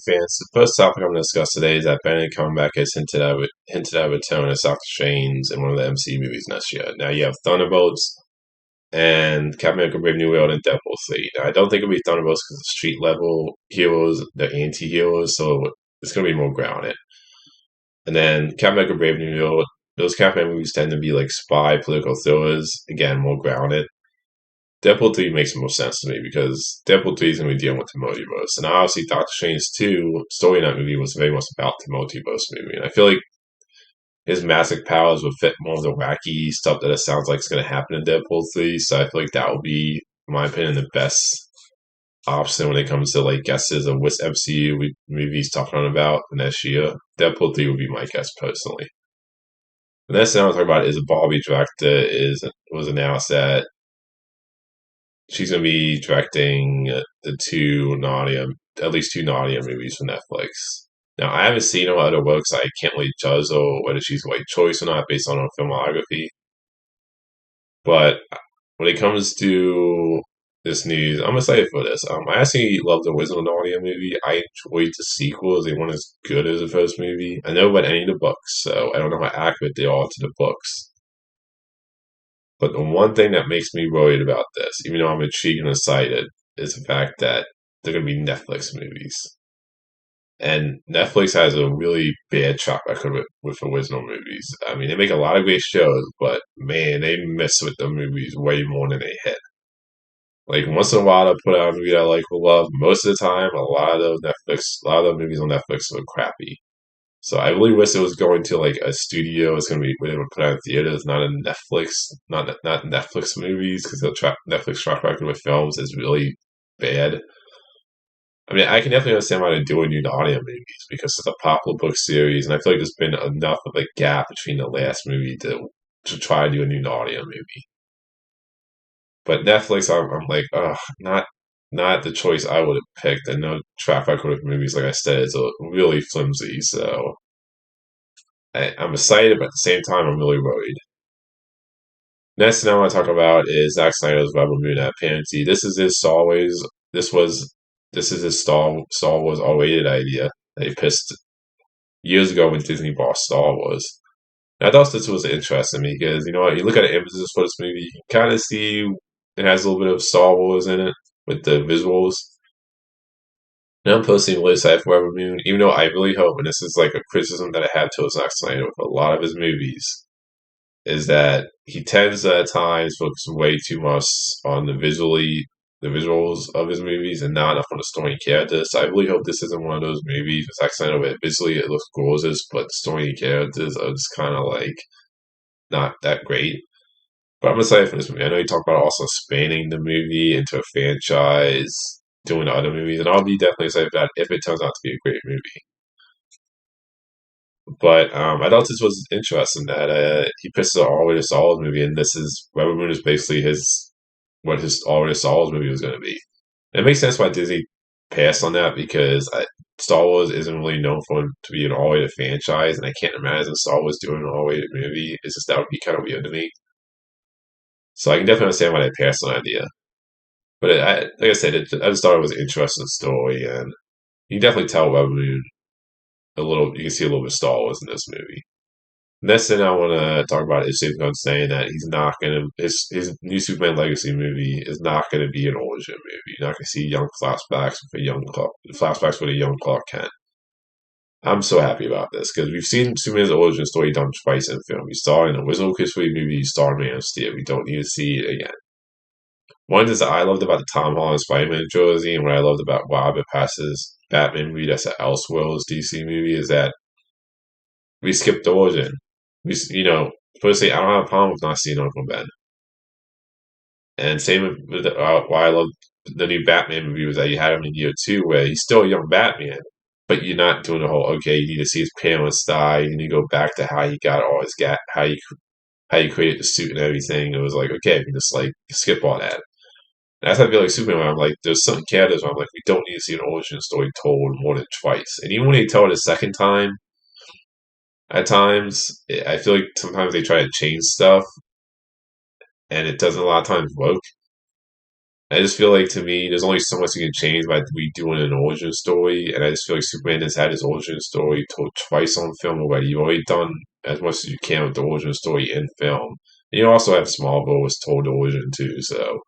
fans, the first topic I'm going to discuss today is that Benedict Cumberbatch has hinted at a return of Doctor Strange in one of the MCU movies next year. Now you have Thunderbolts and Captain America: Brave New World and Deadpool 3. Now I don't think it'll be Thunderbolts because the street level heroes, the anti-heroes, so it's going to be more grounded. And then Captain America: Brave New World, those Captain America movies tend to be like spy political thrillers, again more grounded. Deadpool 3 makes more sense to me because Deadpool 3 is going to be dealing with the multiverse. And obviously, Doctor Strange 2 story in that movie was very much about the multiverse movie. And I feel like his massive powers would fit more of the wacky stuff that it sounds like is going to happen in Deadpool 3. So I feel like that would be, in my opinion, the best option when it comes to like guesses of which MCU movies talking about next year. Deadpool 3 would be my guess personally. The next thing I want to talk about is a Barbie director was announced that she's going to be directing at least two Narnia movies for Netflix. Now, I haven't seen her other works. So I can't really judge or whether she's the right choice or not based on her filmography. But when it comes to this news, I'm excited for this. I actually love the original Narnia movie. I enjoyed the sequels. They weren't as good as the first movie. I never read any of the books, so I don't know how accurate they are to the books. But the one thing that makes me worried about this, even though I'm intrigued and excited, is the fact that they're going to be Netflix movies. And Netflix has a really bad track record with original movies. I mean, they make a lot of great shows, but man, they miss with the movies way more than they hit. Like once in a while, they'll put out a movie I like or love. Most of the time, a lot of the movies on Netflix are crappy. So I really wish it was going to like a studio. It's going to be where they would put out in theaters, not a Netflix, not Netflix movies because the Netflix track record with films is really bad. I mean, I can definitely understand why they're doing new audio movies because it's a popular book series, and I feel like there's been enough of a gap between the last movie to try to do a new audio movie. But Netflix, I'm like, not the choice I would have picked. And no track record with movies, like I said, is really flimsy. So I'm excited, but at the same time, I'm really worried. Next thing I want to talk about is Zack Snyder's Rebel Moon appearance. This was this is his Star Wars R-rated idea that he pitched years ago when Disney bought Star Wars. And I thought this was interesting because you know what, you look at the images for this movie, you can kind of see it has a little bit of Star Wars in it with the visuals. And I'm personally really excited for Rebel Moon, even though I really hope, and this is like a criticism that I had towards Zack Snyder with a lot of his movies, is that he tends to at times focus way too much on the visuals of his movies and not enough on the story and characters. So I really hope this isn't one of those movies with Zack Snyder where visually it looks gorgeous, but the story and characters are just kind of like not that great. But I'm excited for this movie. I know you talked about also expanding the movie into a franchise, doing other movies, and I'll be definitely excited for that if it turns out to be a great movie. But I thought this was interesting that he pitched an already solid movie, and this is Rebel Moon is basically his already solid movie was going to be. And it makes sense why Disney passed on that because Star Wars isn't really known for to be an all-rated franchise, and I can't imagine Star Wars doing an all-rated movie. It's just that would be kind of weird to me. So I can definitely understand why they passed on the idea. But like I said, I just thought it was an interesting story, and you can definitely tell Rebel Moon a little. You can see a little bit of Star Wars in this movie. Next thing I want to talk about is James Gunn saying that he's not going to his new Superman Legacy movie is not going to be an origin movie. You're not going to see young flashbacks with a young Clark Kent. I'm so happy about this because we've seen Superman's origin story done twice in film. We saw it in the original Chris Reeve movie, Man of Steel. We don't need to see it again. One is that I loved about the Tom Holland Spider-Man trilogy, and what I loved about Robert Pass's Batman movie, that's an Elseworlds DC movie, is that we skipped the origin. Firstly, I don't have a problem with not seeing Uncle Ben. And same with why I love the new Batman movie was that you had him in year two, where he's still a young Batman, but you're not doing the whole okay. You need to see his parents die, and you go back to how he got all his how he created the suit and everything. It was like okay, you just like skip all that. And that's how I feel like Superman. I'm like, there's some characters where I'm like, we don't need to see an origin story told more than twice. And even when they tell it a second time, at times, I feel like sometimes they try to change stuff, and it doesn't a lot of times work. I just feel like to me, there's only so much you can change by redoing an origin story, and I just feel like Superman has had his origin story told twice on film already. You've already done as much as you can with the origin story in film. And you also have Smallville was told origin too, so.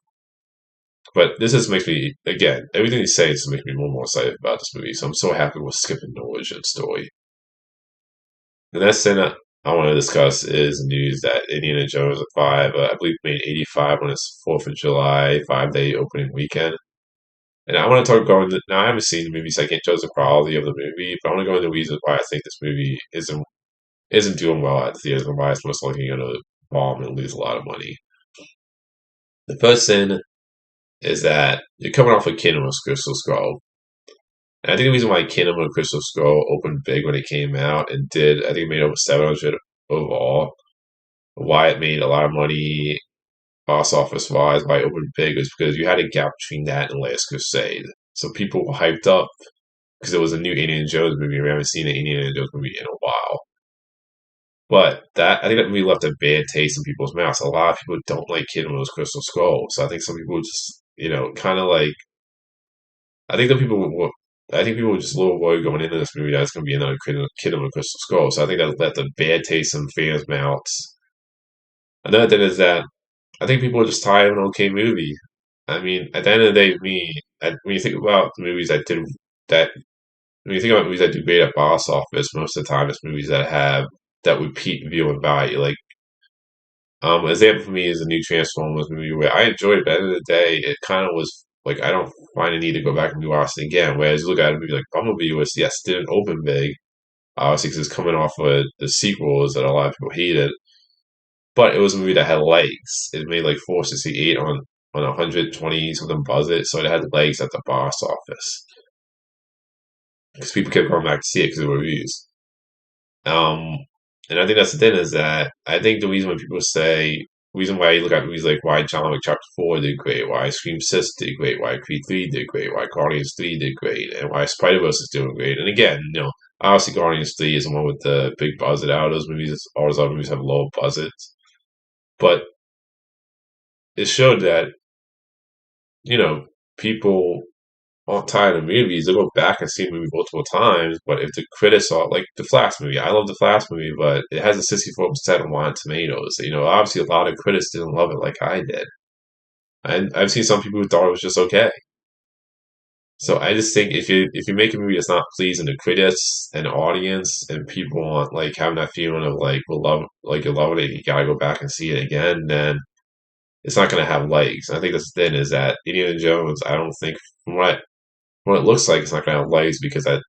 But this just makes me, again, everything you say just makes me more and more excited about this movie, so I'm so happy we're skipping the origin story. The next thing I want to discuss is news that Indiana Jones 5, I believe, made 85 on its 4th of July 5-day opening weekend. And I want to talk going. Now I haven't seen the movie, so I can't judge the quality of the movie. But I want to go into the reasons why I think this movie isn't doing well at the theaters and why it's most likely going to bomb and lose a lot of money. The first thing is that you're coming off of Kingdom of Crystal Skull. And I think the reason why Kingdom of Crystal Skull opened big when it came out and did, I think it made over 700 overall. Why it made a lot of money box office wise, why it opened big was because you had a gap between that and Last Crusade. So people were hyped up because it was a new Indiana Jones movie. We haven't seen an Indiana Jones movie in a while. But that I think that movie left a bad taste in people's mouths. A lot of people don't like Kingdom of Crystal Skull. So I think some people just, kind of like I think that people were I think people were just a little worried going into this movie that it's going to be another Kingdom of Crystal Skull. So I think that left a bad taste in fans' mouths. Another thing is that I think people are just tired of an okay movie. I mean, at the end of the day, when you think about the movies that, when you think about movies that do great at box office, most of the time it's movies that have that repeat viewing value. Like, example for me is the new Transformers movie where I enjoyed it, but at the end of the day, it kind of was like I don't find a need to go back and watch it again. Whereas you look at a movie like Bumblebee, which yes didn't open big, obviously because it's coming off of the sequels that a lot of people hated, but it was a movie that had legs. It made like 468 on 120 something budget, so it had legs at the box office because people kept going back to see it because of the reviews. Um, and I think that's the thing is that I think the reason when people say reason why you look at movies like why John Wick Chapter 4 did great, why Scream 6 did great, why Creed 3 did great, why Guardians 3 did great, and why Spider Verse is doing great. And again, obviously Guardians 3 is the one with the big budget out of those movies. All those other movies have low budgets, but it showed that people aren't tired of movies. They'll go back and see a movie multiple times. But if the critics are like the Flash movie, I love the Flash movie, but it has a 64% on Rotten Tomatoes. Obviously a lot of critics didn't love it like I did. And I've seen some people who thought it was just okay. So I just think if you make a movie that's not pleasing to critics and audience and people want like having that feeling of like will love like you love it, you gotta go back and see it again, then it's not gonna have legs. I think that's the thing is that Indiana Jones, I don't think from what it looks like it's not gonna have legs because from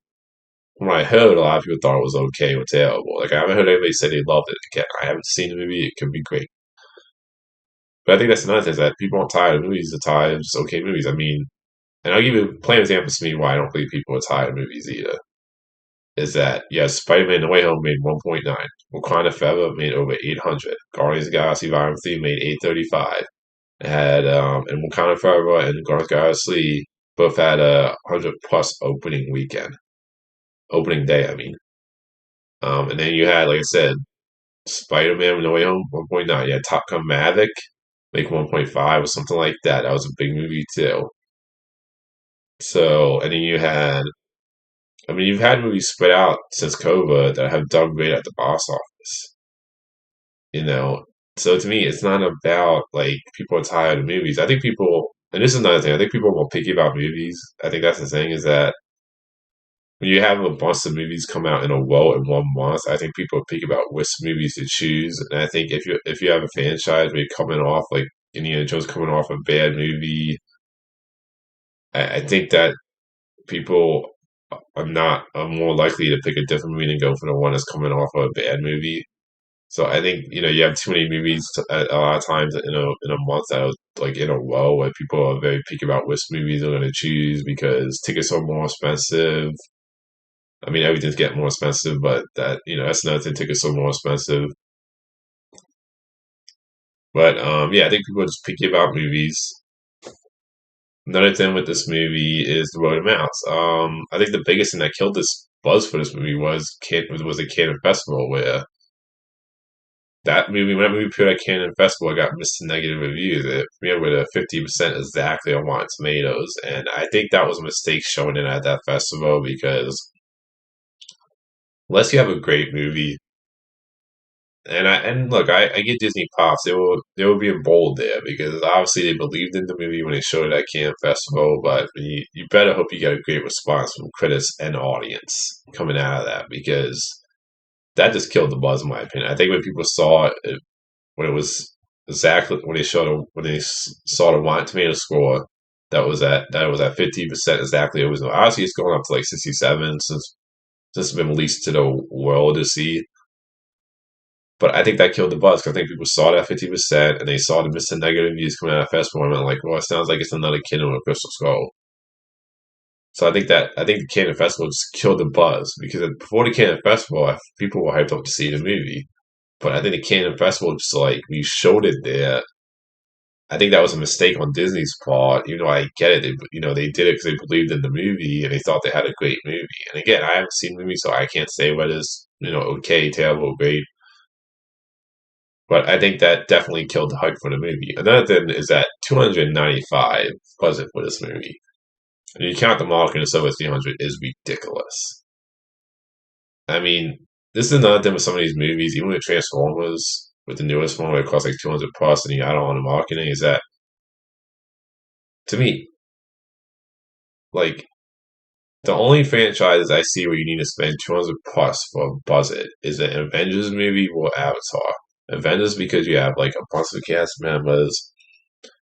what I heard, a lot of people thought it was okay or terrible. Like I haven't heard anybody say they loved it. Again, I haven't seen the movie. It could be great, but I think that's another thing is that people aren't tired of movies. They're tired of just okay movies. I mean, and I'll give you plain examples to me why I don't believe people are tired of movies either. Is that yes, Spider-Man: No Way Home made 1.9, Wakanda Forever made over 800, Guardians of the Galaxy Volume 3 made 835. It had and Wakanda Forever and Guardians of the Galaxy both had a 100 plus opening weekend, opening day. I mean, and then you had like I said, Spider-Man: No Way Home 1.9. You had Top Gun Maverick make 1.5 or something like that. That was a big movie too. So and then you've had movies spread out since COVID that have done great at the box office. You know, so to me, it's not about like people are tired of movies. I think people, and this is another thing. I think people are more picky about movies. I think that's the thing is that when you have a bunch of movies come out in a row in 1 month, I think people are picky about which movies to choose. And I think if you have a franchise where you're coming off like Indiana Jones coming off a bad movie, I think that people are more likely to pick a different movie than go for the one that's coming off of a bad movie. So I think you have too many movies a lot of times in a month that are like in a row where people are very picky about which movies they're going to choose because tickets are more expensive. I mean everything's getting more expensive, but that's another thing. Tickets are more expensive. But yeah, I think people are just picky about movies. Another thing with this movie is the word of mouth. I think the biggest thing that killed this buzz for this movie was the Cannes Festival, where that movie, when that movie appeared at Cannes Festival, it got missed in negative reviews. It premiered with a 50% exactly on Rotten Tomatoes, and I think that was a mistake showing it at that festival because unless you have a great movie, and look, I get Disney props. They were being bold there because obviously they believed in the movie when they showed it at Cannes Festival. But you better hope you get a great response from critics and audience coming out of that because that just killed the buzz, in my opinion. I think when people saw it, when it was exactly when they saw the Rotten Tomato score that was at 50% exactly. It was obviously it's going up to like 67 since it's been released to the world to see. But I think that killed the buzz because I think people saw that 50% and they saw the missing negative views coming out of festival and went like, well, it sounds like it's another kid on a crystal skull. So I think the Cannes Festival just killed the buzz because before the Cannes Festival, people were hyped up to see the movie. But I think the Cannes Festival just like we showed it there. I think that was a mistake on Disney's part. You know, I get it. They did it because they believed in the movie and they thought they had a great movie. And again, I haven't seen the movie, so I can't say whether it's okay, terrible, great. But I think that definitely killed the hype for the movie. Another thing is that 295 budget for this movie. And you count the marketing of over 300 is ridiculous. I mean, this is another thing with some of these movies, even with Transformers, with the newest one where it costs like 200 plus and you add on the marketing, is that to me, like the only franchises I see where you need to spend 200 plus for a budget is an Avengers movie or Avatar. Avengers because you have like a bunch of cast members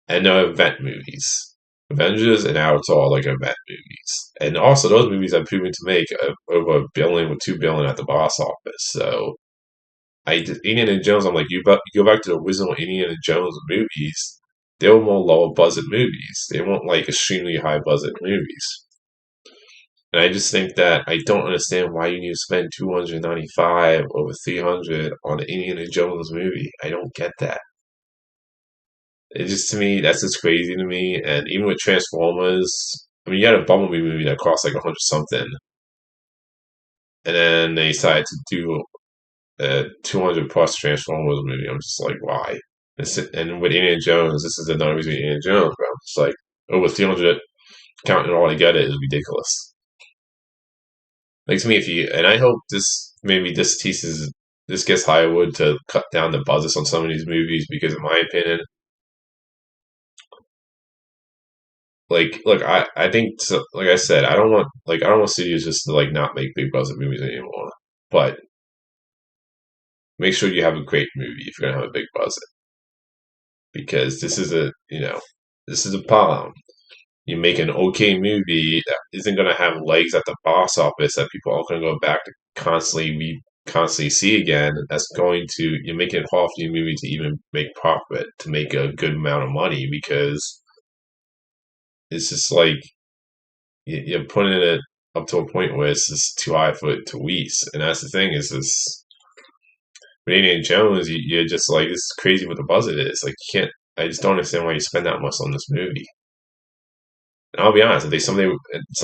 and no event movies. Avengers and Avatar are like event movies, and also those movies have proven to make over a billion with 2 billion at the box office. So Indiana Jones, I'm like you go back to the original Indiana Jones movies. They were more lower budget movies. They weren't like extremely high budget movies. And I just think that I don't understand why you need to spend 295 over 300 on an Indiana Jones movie. I don't get that. It just to me that's just crazy to me. And even with Transformers, I mean, you had a Bumblebee movie that cost like 100 something, and then they decided to do a 200 plus Transformers movie. I'm just like, why? And with Indiana Jones, this is another reason with Indiana Jones. But I'm just like over 300 counting it all together is ridiculous. Like to me, if you and I hope this teases this gets Hollywood to cut down the budgets on some of these movies because, in my opinion, like look, I think like I said, I don't want studios just to like not make big budget movies anymore. But make sure you have a great movie if you're gonna have a big budget because this is a problem. You make an okay movie that isn't going to have legs at the box office that people are going to go back to constantly see again. That's going to you're making it hard for your movie to even make profit to make a good amount of money because it's just like you're putting it up to a point where it's just too high for it to waste. And that's the thing is this with Indiana Jones, you're just like this is crazy what the budget is. Like you can't. I just don't understand why you spend that much on this movie. And I'll be honest, if they someday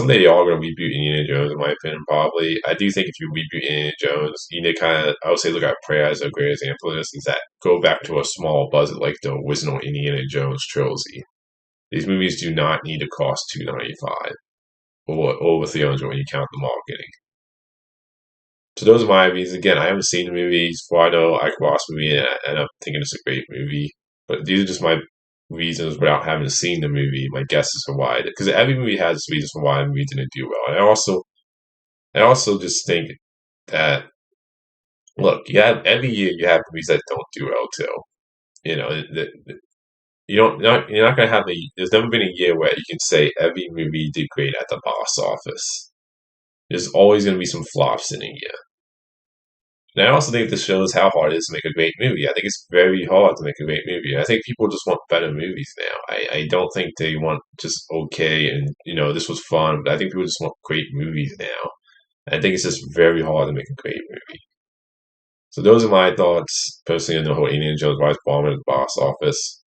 they are going to reboot Indiana Jones, in my opinion, probably. I do think if you reboot Indiana Jones, you need to kind of, I would say, look at Prey as a great example of this. Is that go back to a small budget like the original Indiana Jones trilogy. These movies do not need to cost 295 or over 300 when you count the marketing. So those are my reasons. Again, I haven't seen the movies, before I know I could watch the movie and I end up thinking it's a great movie. But these are just my reasons without having seen the movie. My guess is for why, because every movie has reasons for why a movie didn't do well. And I also just think that look, you have every year you have movies that don't do well too. You know, you're not gonna have a. There's never been a year where you can say every movie did great at the box office. There's always gonna be some flops in a year. And I also think this shows how hard it is to make a great movie. I think it's very hard to make a great movie. I think people just want better movies now. I don't think they want just okay and this was fun, but I think people just want great movies now. I think it's just very hard to make a great movie. So those are my thoughts personally on the whole Indiana Jones Rise bomb at the box office.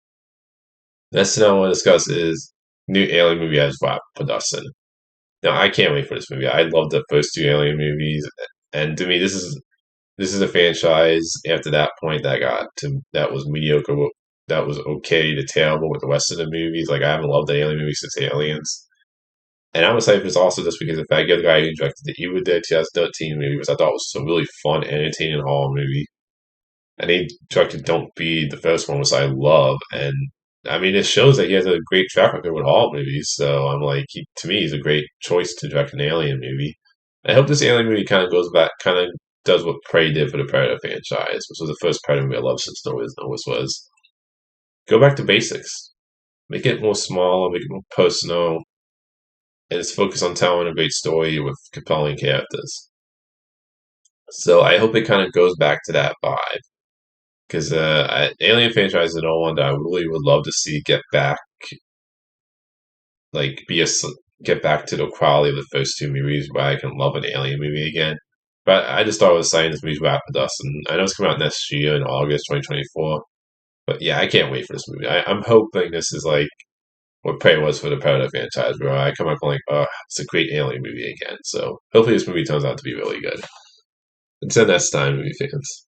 Next thing I want to discuss is new Alien movie as Rob production. Now I can't wait for this movie. I love the first two Alien movies, and to me, this is this is a franchise after that point that was mediocre, that was okay to terrible with the rest of the movies. Like I haven't loved the Alien movies since Aliens. And I'm excited for this also just because the fact you're the guy who directed the Evil Dead 2013 movie, which I thought was a really fun, entertaining horror movie. And he directed Don't Be the first one, which I love. And I mean, it shows that he has a great track record with horror movies. So I'm like, to me, he's a great choice to direct an Alien movie. I hope this Alien movie kind of goes back, kind of does what Prey did for the Predator franchise, which was the first Predator movie I loved since Noah's was. Go back to basics. Make it more smaller, make it more personal, and just focus on telling a great story with compelling characters. So I hope it kind of goes back to that vibe. Because Alien franchise is another one that I really would love to see get back, like get back to the quality of the first two movies, where I can love an Alien movie again. But I just thought it was saying this movie's wrapped with us, and I know it's coming out next year in August 2024. But yeah, I can't wait for this movie. I'm hoping this is like what Prey was for the Predator franchise, where I come up like, oh, it's a great Alien movie again. So hopefully this movie turns out to be really good. Until next time, movie fans.